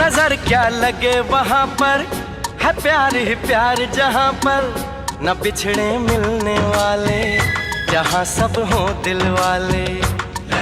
नजर क्या लगे वहां पर, है प्यार ही प्यार जहां पर। न बिछड़े मिलने वाले, जहां सब हों दिल वाले।